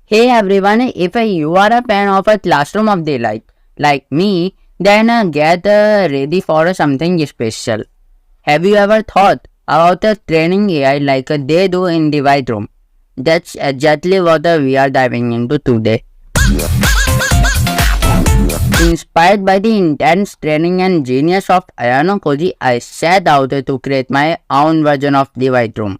Hey everyone, if you are a fan of a classroom of the like me, then get ready for something special. Have you ever thought about training AI like they do in the white room? That's exactly what we are diving into today. Inspired by the intense training and genius of Ayanokoji, I set out to create my own version of the white room,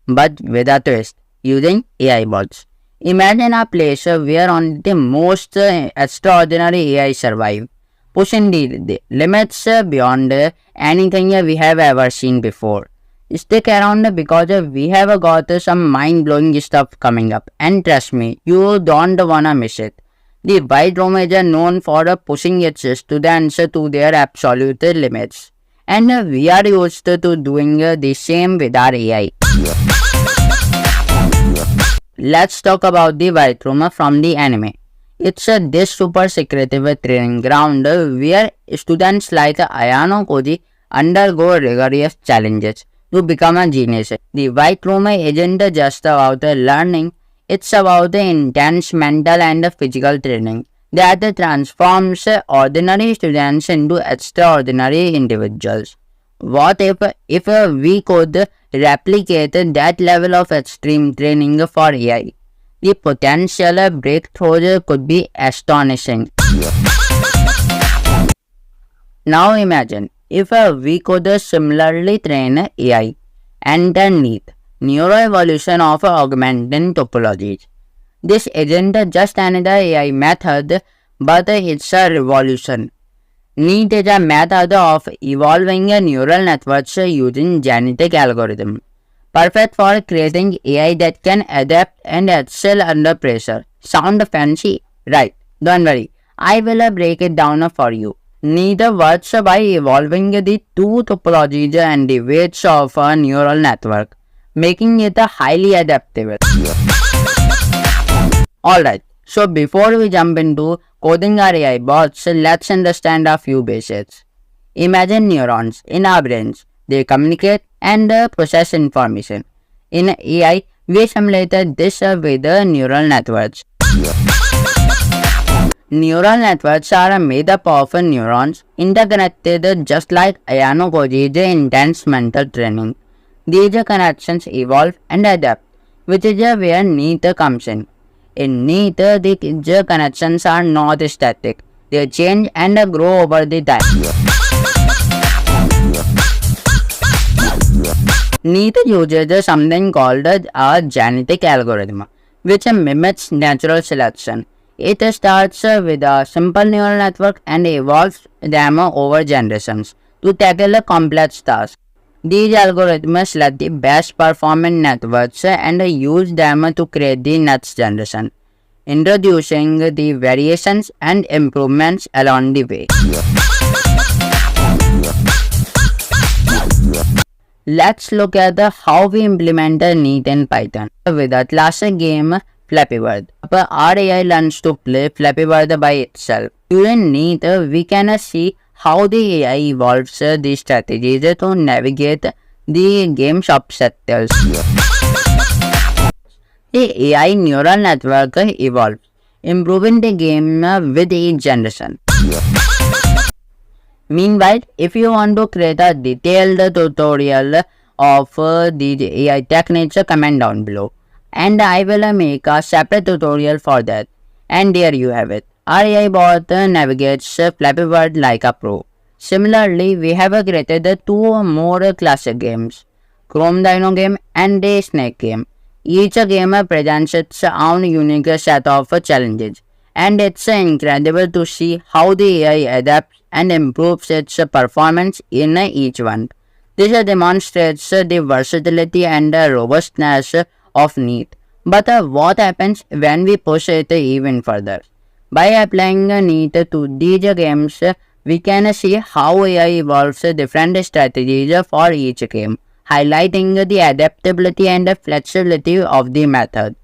but with a twist, using AI bots. Imagine a place where only the most extraordinary AI survive, pushing the limits beyond anything we have ever seen before. Stick around because we have got some mind-blowing stuff coming up, and trust me, you don't wanna miss it. The white room is known for pushing its students to their absolute limits, and we are used to doing the same with our AI. Let's talk about the white room from the anime. It's this super secretive training ground where students like Ayano Koji undergo rigorous challenges to become a genius. The white room isn't just about learning, it's about the intense mental and physical training that transforms ordinary students into extraordinary individuals. What if we could replicate that level of extreme training for AI? The potential breakthroughs could be astonishing. Now imagine if we could similarly train AI underneath neuroevolution of augmented topologies. This isn't just another AI method, but it's a revolution. NEAT is a method of evolving neural networks using genetic algorithms, perfect for creating AI that can adapt and excel under pressure. Sound fancy? Right, don't worry, I will break it down for you. NEAT works by evolving the two topologies and the weights of a neural network, making it highly adaptable. Alright, so before we jump into coding our AI bots, let's understand a few basics. Imagine neurons in our brains. They communicate and process information. In AI, we simulated this with neural networks. Neural networks are made up of neurons interconnected just like Ayano Koji's intense mental training. These connections evolve and adapt, which is where NEAT comes in. In NEAT, the connections are not static. They change and grow over the time. NEAT uses something called a genetic algorithm, which mimics natural selection. It starts with a simple neural network and evolves them over generations to tackle complex tasks. These algorithms select the best performing networks and use them to create the next generation, introducing the variations and improvements along the way. Let's look at how we implement NEAT in Python. With a classic game, Flappy Bird, our AI learns to play Flappy Bird by itself. During NEAT, we can see how the AI evolves the strategies to navigate the game's obstacles. The AI neural network evolves, improving the game with each generation. Meanwhile, if you want to create a detailed tutorial of the AI techniques, comment down below, and I will make a separate tutorial for that. And there you have it. Our AI bot navigates Flappy Bird like a pro. Similarly, we have created two more classic games, Chrome Dino game and a Snake game. Each game presents its own unique set of challenges, and it's incredible to see how the AI adapts and improves its performance in each one. This demonstrates the versatility and robustness of NEAT. But what happens when we push it even further? By applying NEAT to these games, we can see how AI evolves different strategies for each game, highlighting the adaptability and flexibility of the method.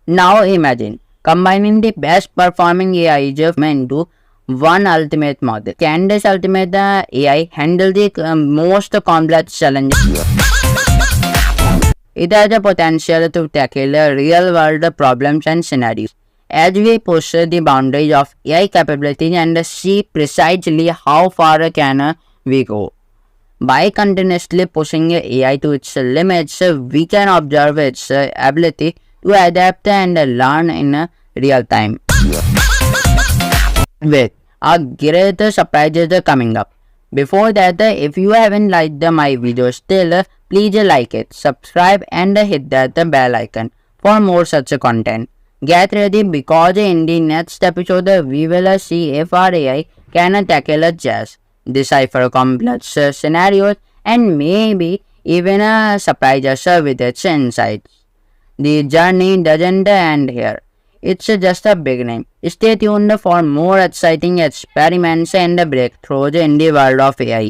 Now imagine combining the best performing AIs into one ultimate model. Can this ultimate AI handle the most complex challenges? It has the potential to tackle real-world problems and scenarios. As we push the boundaries of AI capabilities and see precisely how far can we go. By continuously pushing AI to its limits, we can observe its ability to adapt and learn in real time. Wait, a great surprise is coming up. Before that, if you haven't liked my video still, please like it, subscribe and hit that bell icon for more such content. Get ready because in the next episode we will see if our AI can tackle jazz, decipher complex scenarios and maybe even surprise us with its insights. The journey doesn't end here. It's just a beginning. Stay tuned for more exciting experiments and breakthroughs in the world of AI.